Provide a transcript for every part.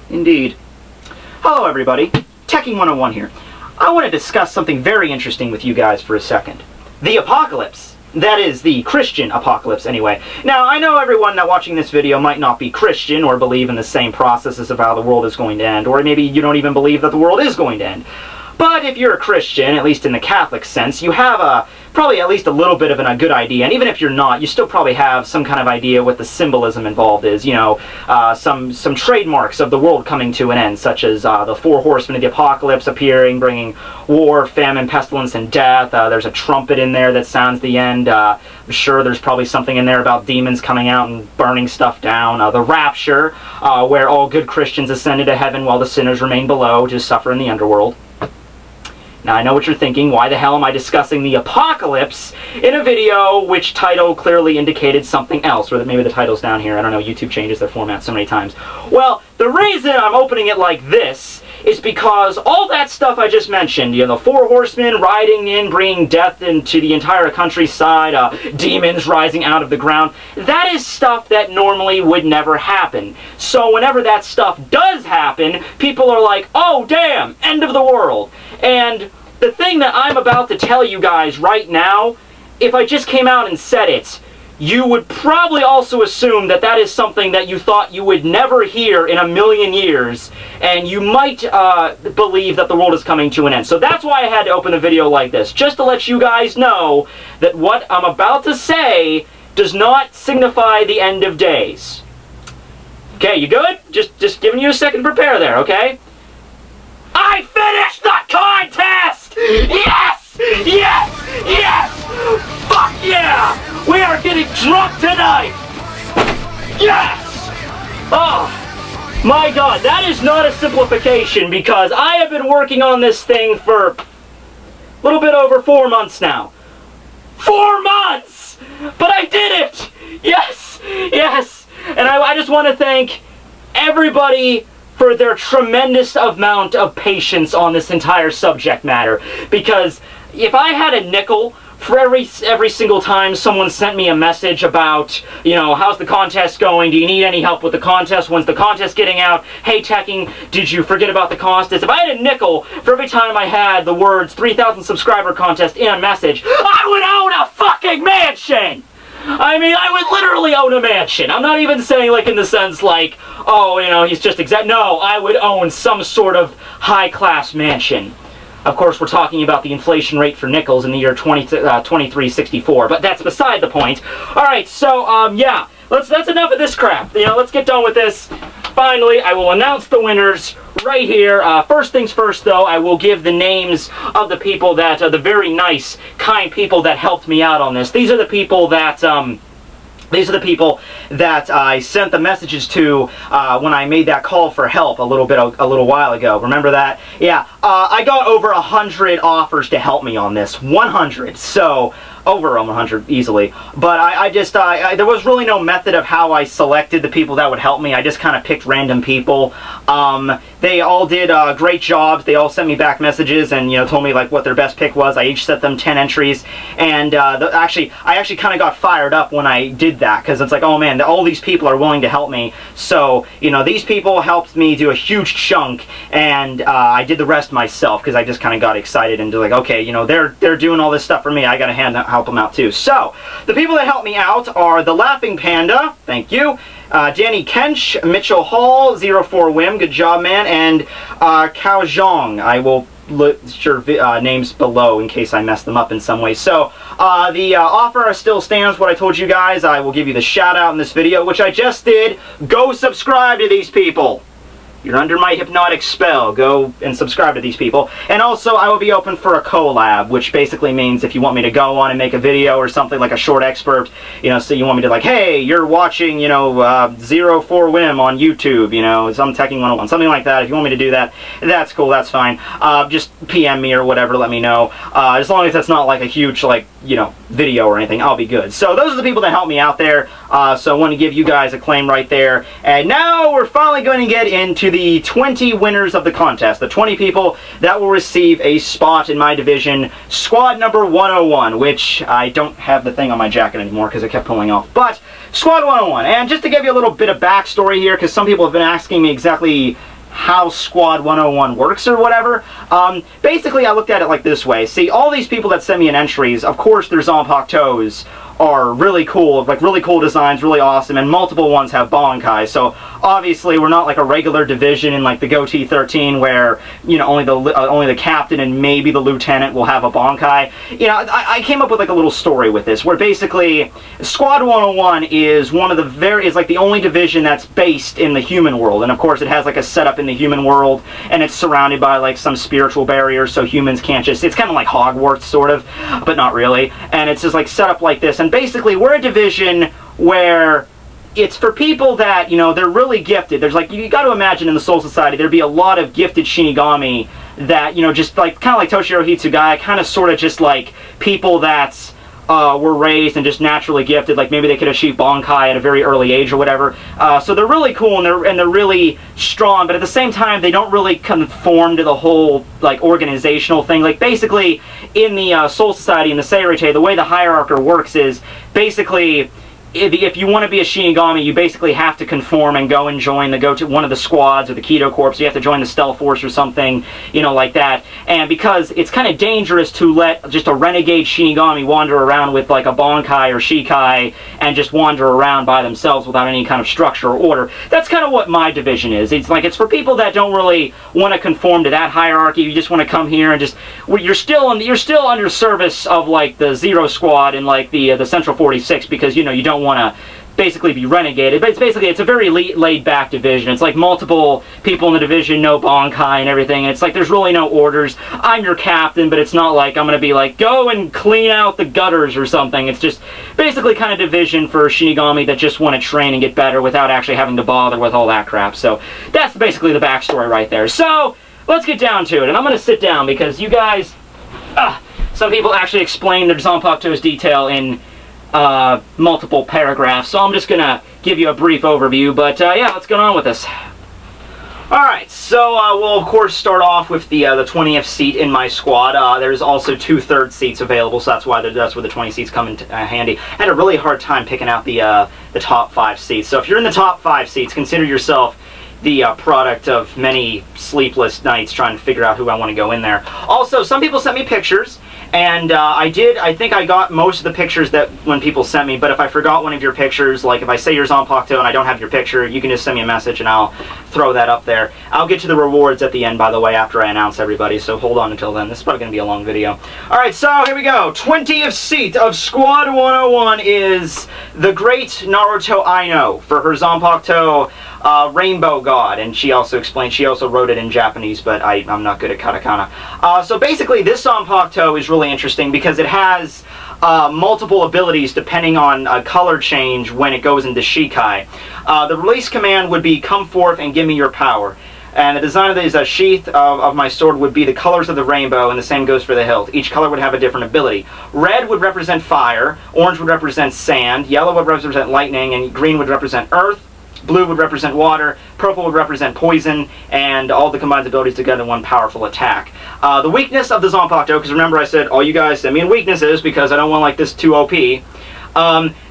Indeed. Hello everybody, Tekking101 here. I want to discuss something very interesting with you guys for a second. The apocalypse. That is, the Christian apocalypse anyway. Now, I know everyone that watching this video might not be Christian or believe in the same processes of how the world is going to end, or maybe you don't even believe that the world is going to end. But if you're a Christian, at least in the Catholic sense, you have probably at least a little bit of a good idea. And even if you're not, you still probably have some kind of idea what the symbolism involved is. You know, some trademarks of the world coming to an end, such as the four horsemen of the apocalypse appearing, bringing war, famine, pestilence, and death. There's a trumpet in there that sounds the end. I'm sure there's probably something in there about demons coming out and burning stuff down. The rapture, where all good Christians ascended to heaven while the sinners remain below to suffer in the underworld. Now, I know what you're thinking, why the hell am I discussing the apocalypse in a video which title clearly indicated something else, or that maybe the title's down here. I don't know, YouTube changes their format so many times. Well, the reason I'm opening it like this is because all that stuff I just mentioned, you know, the four horsemen riding in, bringing death into the entire countryside, demons rising out of the ground, that is stuff that normally would never happen. So whenever that stuff does happen, people are like, oh damn, end of the world. And the thing that I'm about to tell you guys right now, if I just came out and said it, you would probably also assume that that is something that you thought you would never hear in a million years, and you might believe that the world is coming to an end. So that's why I had to open a video like this, just to let you guys know that what I'm about to say does not signify the end of days. Okay, you good? Just giving you a second to prepare there, okay? I finished the contest! Yes! Yes! Yes! Fuck yeah! We are getting drunk tonight! Yes! Oh, my God, that is not a simplification, because I have been working on this thing for a little bit over 4 months now. 4 months! But I did it! Yes! Yes! And I just want to thank everybody for their tremendous amount of patience on this entire subject matter. Because if I had a nickel for every single time someone sent me a message about, you know, how's the contest going? Do you need any help with the contest? When's the contest getting out? Hey, Tekking, did you forget about the contest? If I had a nickel for every time I had the words 3,000 subscriber contest in a message, I would own a fucking mansion! I mean, I would literally own a mansion. I'm not even saying like in the sense like, oh, you know, he's just exact. No, I would own some sort of high-class mansion. Of course, we're talking about the inflation rate for nickels in the year 2364, but that's beside the point. All right, so yeah, that's enough of this crap. You know, let's get done with this. Finally, I will announce the winners right here. First things first, though, I will give the names of the people that, the very nice, kind people that helped me out on this. These are the people that, I sent the messages to when I made that call for help a little while ago. Remember that? Yeah. I got over 100 offers to help me on this. 100. So over 100 easily. But there was really no method of how I selected the people that would help me. I just kind of picked random people. They all did great jobs. They all sent me back messages and, you know, told me like what their best pick was. I each set them 10 entries, and I actually kind of got fired up when I did that, because it's like, oh man, all these people are willing to help me. So, you know, these people helped me do a huge chunk, and I did the rest myself because I just kind of got excited and like, okay, you know, they're doing all this stuff for me. I got to help them out too. So the people that helped me out are the Laughing Panda, thank you, Danny Kench, Mitchell Hall, 04 Whim, good job man, and Koujoung. I will list your names below in case I mess them up in some way. So the offer still stands, what I told you guys. I will give you the shout out in this video, which I just did. Go subscribe to these people. You're under my hypnotic spell. Go and subscribe to these people. And also, I will be open for a collab, which basically means if you want me to go on and make a video or something like a short expert, you know, so you want me to like, hey, you're watching, you know, 04 Whim on YouTube, you know, I'm Tekking101, something like that. If you want me to do that, that's cool, that's fine. Just PM me or whatever, let me know. As long as that's not like a huge, like, you know, video or anything, I'll be good. So those are the people that helped me out there. So I want to give you guys a claim right there. And now we're finally going to get into the 20 winners of the contest. The 20 people that will receive a spot in my division, squad number 101, which I don't have the thing on my jacket anymore because it kept pulling off. But squad 101. And just to give you a little bit of backstory here, because some people have been asking me exactly how Squad 101 works or whatever. Basically, I looked at it like this way. See, all these people that send me in entries, of course, their Zanpaktous are really cool, like really cool designs, really awesome, and multiple ones have Bankai. So obviously, we're not like a regular division in like the Goatee 13 where, you know, only the captain and maybe the lieutenant will have a Bankai. You know, I came up with like a little story with this where basically Squad 101 is like the only division that's based in the human world, and of course it has like a setup in the human world, and it's surrounded by like some spiritual barriers, so humans can't just. It's kind of like Hogwarts, sort of, but not really. And it's just like set up like this. And basically, we're a division where it's for people that, you know, they're really gifted. There's like, you got to imagine in the Soul Society, there'd be a lot of gifted Shinigami that, you know, just like, kind of like Toshiro Hitsugai, kind of sort of just like people that were raised and just naturally gifted, like maybe they could achieve Bankai at a very early age or whatever. So they're really cool and they're really strong, but at the same time they don't really conform to the whole like organizational thing. Like basically in the Soul Society and the Seirei, the way the hierarchy works is basically if you want to be a Shinigami, you basically have to conform and go and go to one of the squads or the Kido Corps. You have to join the Stealth Force or something, you know, like that. And because it's kind of dangerous to let just a renegade Shinigami wander around with like a Bankai or Shikai and just wander around by themselves without any kind of structure or order. That's kind of what my division is. It's like it's for people that don't really want to conform to that hierarchy. You just want to come here and just you're still under service of like the Zero Squad and like the Central 46 because, you know, you don't want to basically be renegated, but it's a very laid-back division. It's like multiple people in the division know Bankai and everything, and it's like there's really no orders. I'm your captain, but it's not like I'm going to be like, go and clean out the gutters or something. It's just basically kind of division for Shinigami that just want to train and get better without actually having to bother with all that crap. So that's basically the backstory right there. So let's get down to it, and I'm going to sit down because you guys, some people actually explain their Zanpaktou's detail in multiple paragraphs, so I'm just gonna give you a brief overview, but yeah, let's get on with this. Alright, so we'll of course start off with the 20th seat in my squad. There's also 2/3 seats available, so that's where the 20 seats come in handy. I had a really hard time picking out the top 5 seats, so if you're in the top 5 seats, consider yourself the product of many sleepless nights trying to figure out who I want to go in there. Also, some people sent me pictures, and I think I got most of the pictures that when people sent me, but if I forgot one of your pictures, like if I say you're Zanpaktou and I don't have your picture, you can just send me a message and I'll throw that up there. I'll get to the rewards at the end, by the way, after I announce everybody, so hold on until then. This is probably going to be a long video. Alright, so here we go. 20th seat of Squad 101 is the great Naruto Aino for her Zanpaktou Rainbow God, and she also explained, she also wrote it in Japanese, but I'm not good at katakana. So basically this Zanpaktou is really interesting because it has multiple abilities depending on color change when it goes into Shikai. The release command would be come forth and give me your power. And the design of these sheath of my sword would be the colors of the rainbow, and the same goes for the hilt. Each color would have a different ability. Red would represent fire, orange would represent sand, yellow would represent lightning, and green would represent earth. Blue would represent water, purple would represent poison, and all the combined abilities together in one powerful attack. The weakness of the Zanpaktou, because remember I said, all you guys send me in weaknesses because I don't want like this too OP.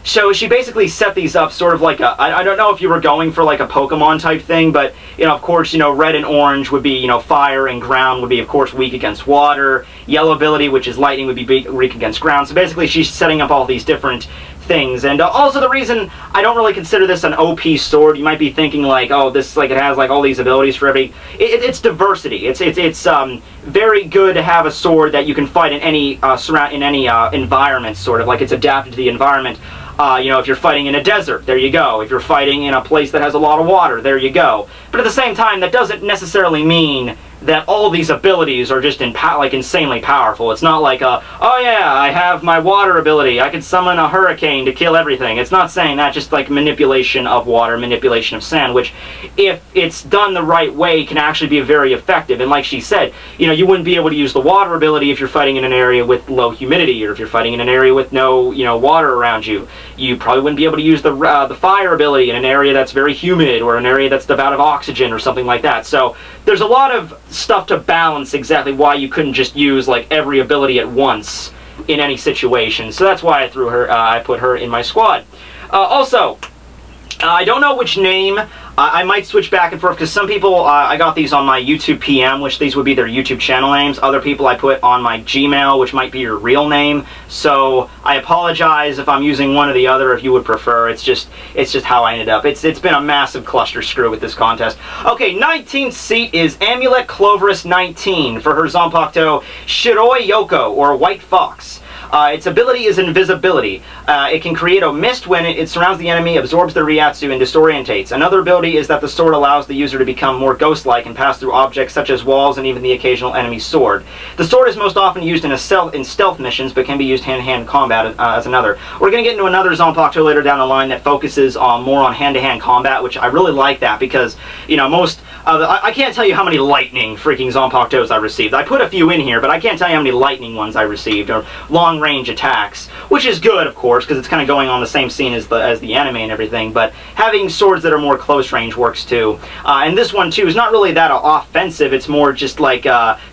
So she basically set these up sort of like I don't know if you were going for like a Pokemon type thing, but, you know, of course, you know, red and orange would be, you know, fire, and ground would be, of course, weak against water. Yellow ability, which is lightning, would be weak against ground. So basically she's setting up all these different things. And also the reason I don't really consider this an OP sword, you might be thinking like, oh, this like it has like all these abilities for every. It's diversity. It's very good to have a sword that you can fight in any environment, sort of like it's adapted to the environment. You know, if you're fighting in a desert, there you go. If you're fighting in a place that has a lot of water, there you go. But at the same time, that doesn't necessarily mean that all these abilities are just insanely powerful. It's not like oh yeah, I have my water ability, I can summon a hurricane to kill everything. It's not saying that, just like manipulation of water, manipulation of sand, which, if it's done the right way, can actually be very effective. And like she said, you know, you wouldn't be able to use the water ability if you're fighting in an area with low humidity, or if you're fighting in an area with no, you know, water around you. You probably wouldn't be able to use the fire ability in an area that's very humid, or an area that's devoid of oxygen, or something like that. So there's a lot of stuff to balance exactly why you couldn't just use like every ability at once in any situation. So that's why I put her in my squad. Also, I don't know which name. I might switch back and forth, because some people, I got these on my YouTube PM, which these would be their YouTube channel names. Other people I put on my Gmail, which might be your real name. So I apologize if I'm using one or the other, if you would prefer. It's just how I ended up. It's been a massive cluster screw with this contest. Okay, 19th seat is Amulet Cloverus 19 for her Zanpaktou Shiroi Youko, or White Fox. Its ability is invisibility. It can create a mist when it surrounds the enemy, absorbs their Ryatsu, and disorientates. Another ability is that the sword allows the user to become more ghost-like and pass through objects such as walls and even the occasional enemy sword. The sword is most often used in stealth missions, but can be used hand-to-hand combat as another. We're going to get into another Zanpaktou later down the line that focuses more on hand-to-hand combat, which I really like that, because, you know, I can't tell you how many lightning freaking Zanpaktous I received. I put a few in here, but I can't tell you how many lightning ones I received, or long-range attacks, which is good, of course, because it's kind of going on the same scene as the anime and everything, but having swords that are more close range works too. And this one, too, is not really that offensive. It's more just like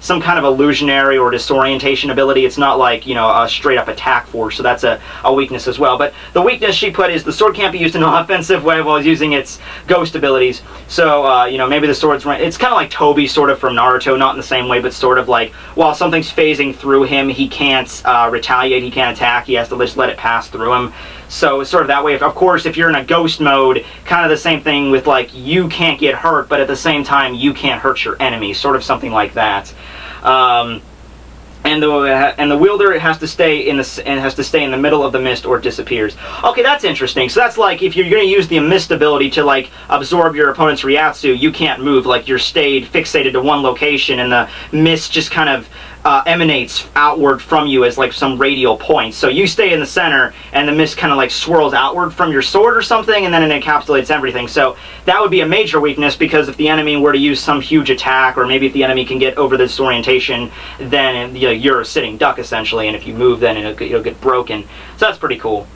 some kind of illusionary or disorientation ability. It's not like, you know, a straight-up attack force, so that's a weakness as well. But the weakness she put is the sword can't be used in an offensive way while using its ghost abilities. So, you know, maybe the sword's right. It's kind of like Toby, sort of, from Naruto, not in the same way, but sort of like, while something's phasing through him, he can't retaliate, he can't attack, he has to just let it pass through him. So it's sort of that way. Of course, if you're in a ghost mode, kind of the same thing with, like, you can't get hurt, but at the same time, you can't hurt your enemy, sort of something like that. And the wielder has to stay in the middle of the mist or it disappears. Okay, that's interesting. So that's like, if you're going to use the mist ability to like absorb your opponent's Ryatsu, you can't move. Like, you're fixated to one location, and the mist just kind of emanates outward from you as like some radial point. So you stay in the center, and the mist kind of like swirls outward from your sword or something, and then it encapsulates everything. So that would be a major weakness, because if the enemy were to use some huge attack, or maybe if the enemy can get over this orientation, then you're a sitting duck essentially, and if you move, then it'll get broken. So that's pretty cool.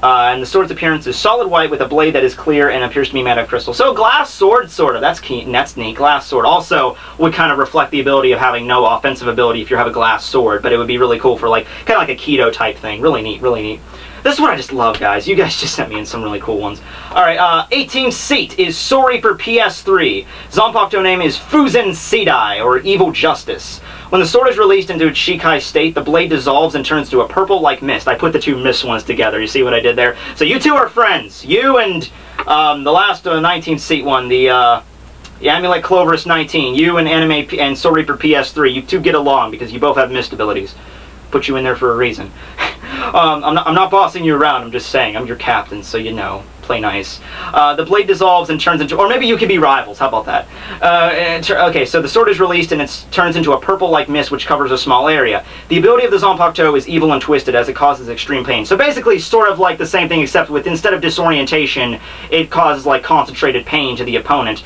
And the sword's appearance is solid white with a blade that is clear and appears to be made of crystal. So glass sword, sort of. That's key, and that's neat. Glass sword also would kind of reflect the ability of having no offensive ability if you have a glass sword, but it would be really cool for like kind of like a Keto type thing. Really neat, really neat. This is what I just love, guys. You guys just sent me in some really cool ones. Alright, 18th seat is Sori for PS3. Zanpaktou name is Fuzen Seidai, or Evil Justice. When the sword is released into its Shikai state, the blade dissolves and turns to a purple-like mist. I put the two mist ones together. You see what I did there? So you two are friends. You and the last 19th seat one, the Amulet Cloverus 19. You and Anime and Sori for PS3. You two get along because you both have mist abilities. Put you in there for a reason. I'm not bossing you around, I'm just saying. I'm your captain, so you know. Play nice. The blade dissolves and turns into... Or maybe you could be rivals, how about that? Okay, so the sword is released and it turns into a purple-like mist which covers a small area. The ability of the Zanpaktou is evil and twisted as it causes extreme pain. So basically, sort of like the same thing, except with, instead of disorientation, it causes like concentrated pain to the opponent.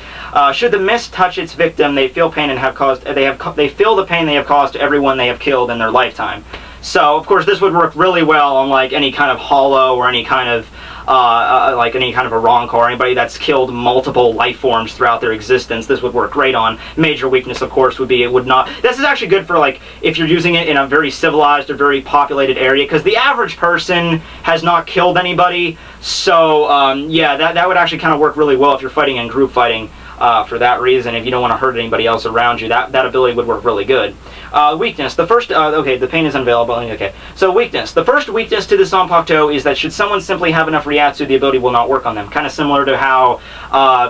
Should the mist touch its victim, they feel pain and they feel the pain they have caused to everyone they have killed in their lifetime. So, of course, this would work really well on like any kind of hollow or any kind of like any kind of a Ronko or anybody that's killed multiple life forms throughout their existence. This would work great on. Major weakness, of course, would be it would not... This is actually good for, like, if you're using it in a very civilized or very populated area, because the average person has not killed anybody, so, yeah, that would actually kind of work really well if you're fighting in group fighting. For that reason, if you don't want to hurt anybody else around you, that ability would work really good. Weakness. The first... okay, the pain is unavailable. Okay. So, weakness. The first weakness to the Zanpaktou is that should someone simply have enough Ryatsu, the ability will not work on them. Kind of similar to how,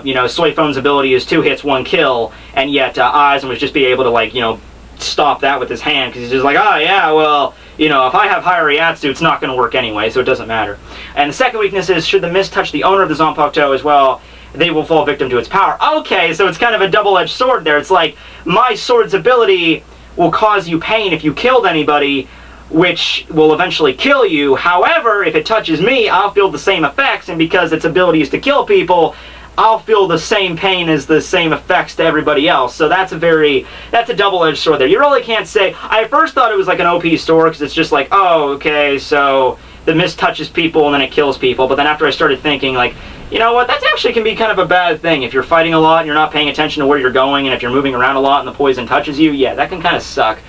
you know, Soifon's ability is 2 hits, 1 kill, and yet Aizen would just be able to, like, you know, stop that with his hand, because he's just like, oh, yeah, well... You know, if I have higher Ryatsu, it's not going to work anyway, so it doesn't matter. And the second weakness is, should the mist touch the owner of the Zanpaktou as well, they will fall victim to its power. Okay, so it's kind of a double-edged sword there. It's like, my sword's ability will cause you pain if you killed anybody, which will eventually kill you. However, if it touches me, I'll feel the same effects, and because its ability is to kill people, I'll feel the same pain as the same effects to everybody else. So that's a double-edged sword there. You really can't say, I at first thought it was like an OP sword, because it's just like, oh, okay, so the mist touches people and then it kills people. But then after I started thinking, like, you know what, that actually can be kind of a bad thing. If you're fighting a lot and you're not paying attention to where you're going, and if you're moving around a lot and the poison touches you, yeah, that can kind of suck.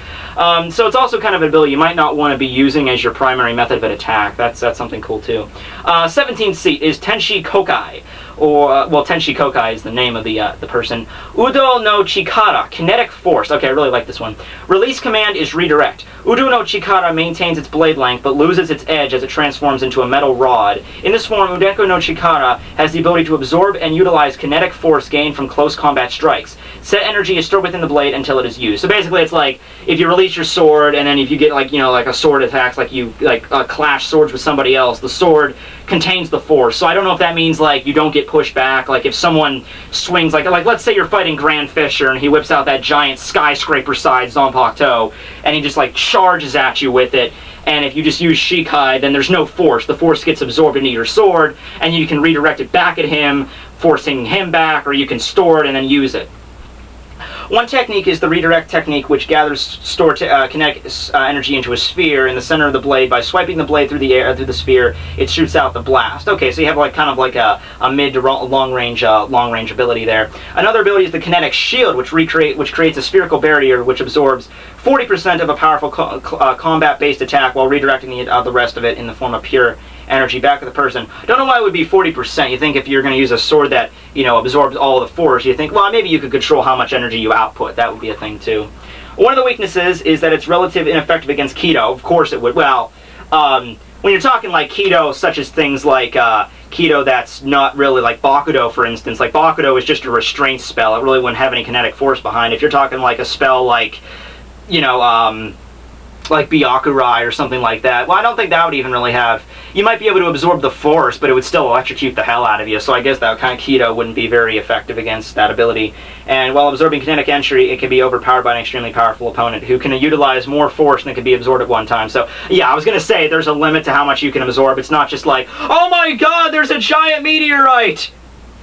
So it's also kind of an ability you might not want to be using as your primary method of an attack. That's something cool too. 17th seat is Tenshi Koukai. Or, well, Tenshi Koukai is the name of the person. Undou no Chikara, Kinetic Force. Okay, I really like this one. Release command is redirect. Undou no Chikara maintains its blade length, but loses its edge as it transforms into a metal rod. In this form, Undou no Chikara has the ability to absorb and utilize kinetic force gained from close combat strikes. Set energy is stored within the blade until it is used. So basically, it's like, if you release your sword, and then if you get, like, you know, like a sword attacks, like you, clash swords with somebody else, the sword contains the force. So I don't know if that means, like, you don't get pushed back. Like, if someone swings, like let's say you're fighting Grand Fisher, and he whips out that giant skyscraper-sized Zanpaktou, and he just, like, charges at you with it, and if you just use Shikai, then there's no force. The force gets absorbed into your sword, and you can redirect it back at him, forcing him back, or you can store it and then use it. One technique is the redirect technique, which gathers stored kinetic energy into a sphere in the center of the blade. By swiping the blade through the air, through the sphere, it shoots out the blast. Okay, so you have, like, kind of like a mid to long range ability there. Another ability is the Kinetic Shield, which creates a spherical barrier which absorbs 40% of a powerful combat-based attack while redirecting the rest of it in the form of pure energy back to the person. Don't know why it would be 40%. You think if you're going to use a sword that, you know, absorbs all the force, you think, well, maybe you could control how much energy you output. That would be a thing too. One of the weaknesses is that it's relatively ineffective against Keto. Of course it would. Well, when you're talking like Keto, such as things like Keto that's not really like Bakudo, for instance. Like, Bakudo is just a restraint spell. It really wouldn't have any kinetic force behind it. If you're talking like a spell like, you know, like Byakurai or something like that, well, I don't think that would even really have... You might be able to absorb the force, but it would still electrocute the hell out of you, so I guess that kind of Keto wouldn't be very effective against that ability. And while absorbing kinetic energy, it can be overpowered by an extremely powerful opponent who can utilize more force than can be absorbed at one time. So, yeah, I was going to say, there's a limit to how much you can absorb. It's not just like, oh my god, there's a giant meteorite!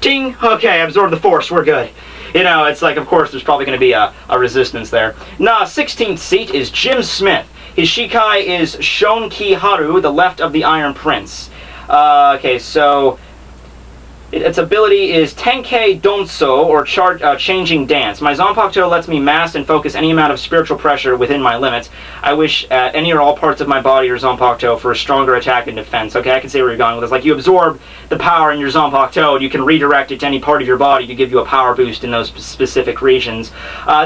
Ting! Okay, absorb the force, we're good. You know, it's like, of course, there's probably going to be a resistance there. Now, 16th seat is Jim Smith. His Shikai is Shon Haru, the left of the Iron Prince. Okay, so its ability is Tenkei Donso, or Changing Dance. My Zanpaktou lets me mass and focus any amount of spiritual pressure within my limits. I wish any or all parts of my body are Zanpaktou for a stronger attack and defense. Okay, I can see where you're going with this. Like, you absorb the power in your Zanpaktou, and you can redirect it to any part of your body to give you a power boost in those specific regions.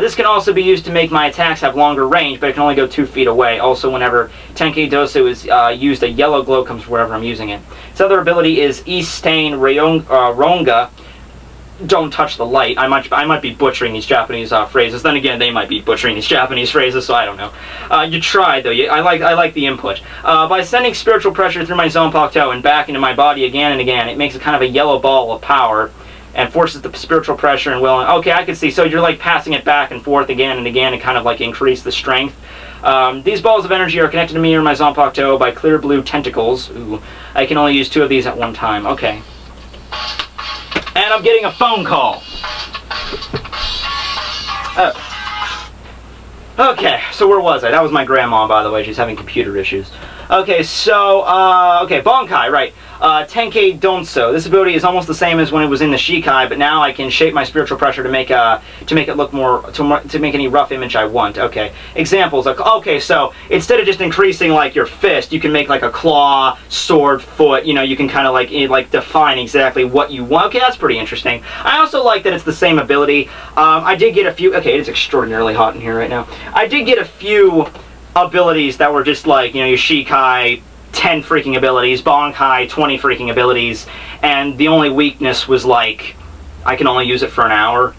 This can also be used to make my attacks have longer range, but it can only go 2 feet away. Also, whenever Tenkei Dosu is used, a yellow glow comes wherever I'm using it. Its other ability is Eastain Ronga. Don't touch the light. I might be butchering these Japanese phrases. Then again, they might be butchering these Japanese phrases, so I don't know. You tried though. I like the input. By sending spiritual pressure through my Zanpaktou and back into my body again and again, it makes a kind of a yellow ball of power and forces the spiritual pressure and will. Okay, I can see. So you're like passing it back and forth again and again to kind of like increase the strength. These balls of energy are connected to me or my Zanpaktou by clear blue tentacles. Ooh, I can only use 2 of these at one time. Okay. And I'm getting a phone call. Okay, so where was I? That was my grandma, by the way. She's having computer issues. Okay, so, okay, Bonkai, right. Tenkei Donso. This ability is almost the same as when it was in the Shikai, but now I can shape my spiritual pressure to make it look more, to make any rough image I want. Okay. Examples. Okay, so instead of just increasing like your fist, you can make like a claw, sword, foot. You know, you can kind of like define exactly what you want. Okay, that's pretty interesting. I also like that it's the same ability. I did get a few. Okay, it's extraordinarily hot in here right now. I did get a few abilities that were just like, you know, your Shikai, 10 freaking abilities, Bonkai, 20 freaking abilities, and the only weakness was like, I can only use it for an hour.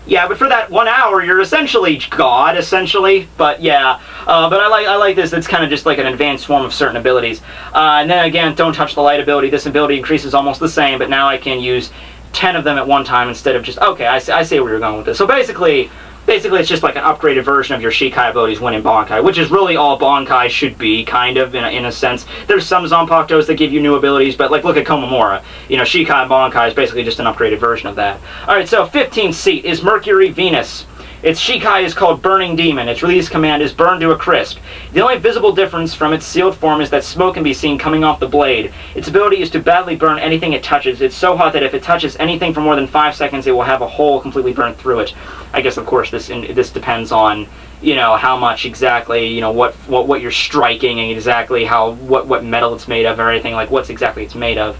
Yeah, but for that 1 hour, you're essentially God, essentially. But yeah, but I like this. It's kind of just like an advanced form of certain abilities. And then again, don't touch the light ability. This ability increases almost the same, but now I can use 10 of them at one time instead of just, okay, I see where you're going with this. So basically it's just like an upgraded version of your Shikai abilities when in Bankai, which is really all Bankai should be, kind of, in a sense. There's some Zanpaktos that give you new abilities, but like, look at Komamura. You know, Shikai and Bankai is basically just an upgraded version of that. Alright, so 15th seat is mercuryvenus. Its Shikai is called Burning Demon. Its release command is Burn to a Crisp. The only visible difference from its sealed form is that smoke can be seen coming off the blade. Its ability is to badly burn anything it touches. It's so hot that if it touches anything for more than 5 seconds, it will have a hole completely burned through it. I guess, of course, this depends on, you know, how much exactly, you know, what you're striking and exactly what metal it's made of or anything, like what's exactly it's made of.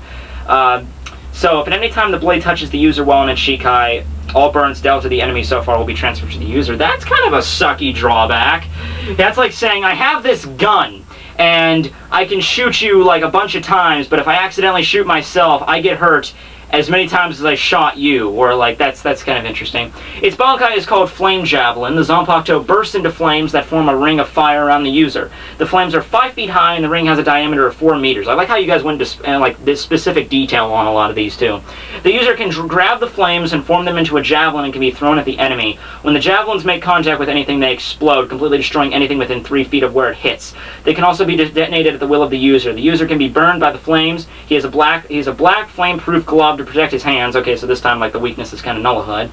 So if at any time the blade touches the user while in its Shikai, all burns dealt to the enemy so far will be transferred to the user. That's kind of a sucky drawback. That's like saying, I have this gun, and I can shoot you like a bunch of times, but if I accidentally shoot myself, I get hurt as many times as I shot you, or like, that's kind of interesting. Its Bankai is called Flame Javelin. The Zanpaktou bursts into flames that form a ring of fire around the user. The flames are 5 feet high, and the ring has a diameter of 4 meters. I like how you guys went into like this specific detail on a lot of these too. The user can grab the flames and form them into a javelin and can be thrown at the enemy. When the javelins make contact with anything, they explode, completely destroying anything within 3 feet of where it hits. They can also be detonated at the will of the user. The user can be burned by the flames. He has a black flame-proof glove to protect his hands. Okay, so this time, like, the weakness is kind of nullified.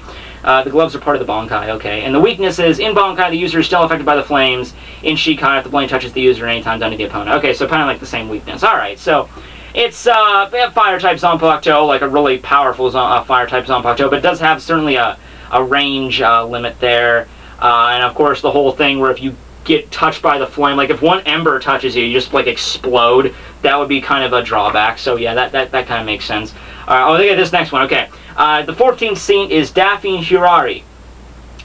The gloves are part of the Bankai, okay. And the weakness is, in Bankai, the user is still affected by the flames. In Shikai, if the blade touches the user at any time done to the opponent. Okay, so kind of like the same weakness. Alright, so it's a fire-type Zanpaktou, like a really powerful fire-type Zanpaktou, but it does have certainly a range limit there. And, of course, the whole thing where if you get touched by the flame, like if one ember touches you, you just like explode. That would be kind of a drawback. So yeah, that kind of makes sense. Alright, look at this next one. Okay, the 14th scene is Daphne Huari.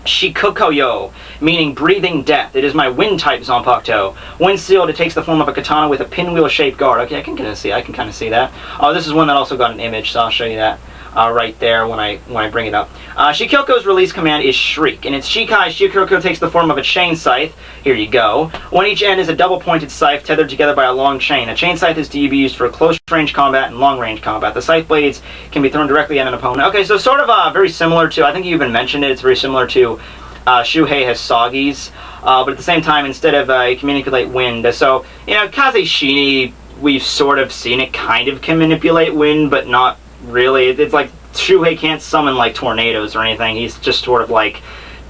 Shikokyu, meaning breathing death. It is my wind type Zanpaktou. When sealed, it takes the form of a katana with a pinwheel shaped guard. Okay, I can kind of see that. Oh, this is one that also got an image, so I'll show you that. Right there when I bring it up. Shikoku's release command is Shriek. In its Shikai, Shikokyu takes the form of a chain scythe. Here you go. On each end is a double-pointed scythe tethered together by a long chain. A chain scythe is to be used for close-range combat and long-range combat. The scythe blades can be thrown directly at an opponent. Okay, so sort of very similar to, I think you even mentioned it, it's very similar to Shuhei Hasagi's, but at the same time, instead of it can manipulate wind. So, you know, Kaze Shini, we've sort of seen it kind of can manipulate wind, but not really. It's like Shuhei can't summon like tornadoes or anything. He's just sort of like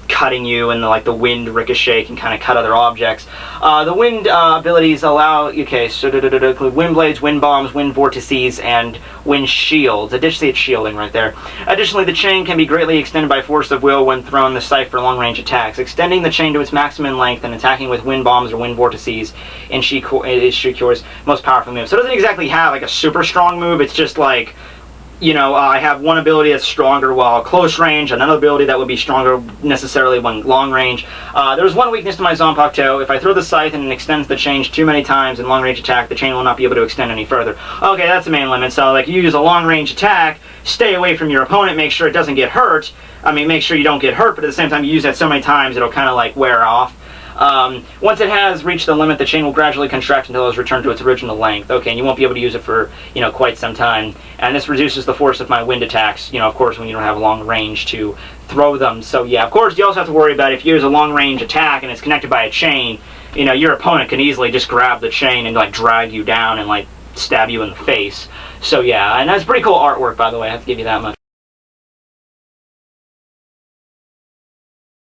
cutting you, and like the wind ricochet can kind of cut other objects. The wind abilities allow, okay, so include wind blades, wind bombs, wind vortices, and wind shields. Additionally, it's shielding right there. Additionally, the chain can be greatly extended by force of will when thrown the scythe for long-range attacks. Extending the chain to its maximum length and attacking with wind bombs or wind vortices is Shikoku's most powerful move. So it doesn't exactly have like a super strong move. It's just like, you know, I have one ability that's stronger while close range, another ability that would be stronger necessarily when long range. There's one weakness to my Zanpaktou. If I throw the scythe and it extends the chain too many times in long range attack, the chain will not be able to extend any further. Okay, that's the main limit. So, like, you use a long range attack, stay away from your opponent, make sure it doesn't get hurt. I mean, make sure you don't get hurt, but at the same time, you use that so many times, it'll kind of, like, wear off. Once it has reached the limit, the chain will gradually contract until it is returned to its original length. Okay, and you won't be able to use it for, you know, quite some time. And this reduces the force of my wind attacks, you know, of course, when you don't have long range to throw them. So, yeah, of course, you also have to worry about if you use a long range attack and it's connected by a chain, you know, your opponent can easily just grab the chain and, like, drag you down and, like, stab you in the face. So, yeah, and that's pretty cool artwork, by the way, I have to give you that much.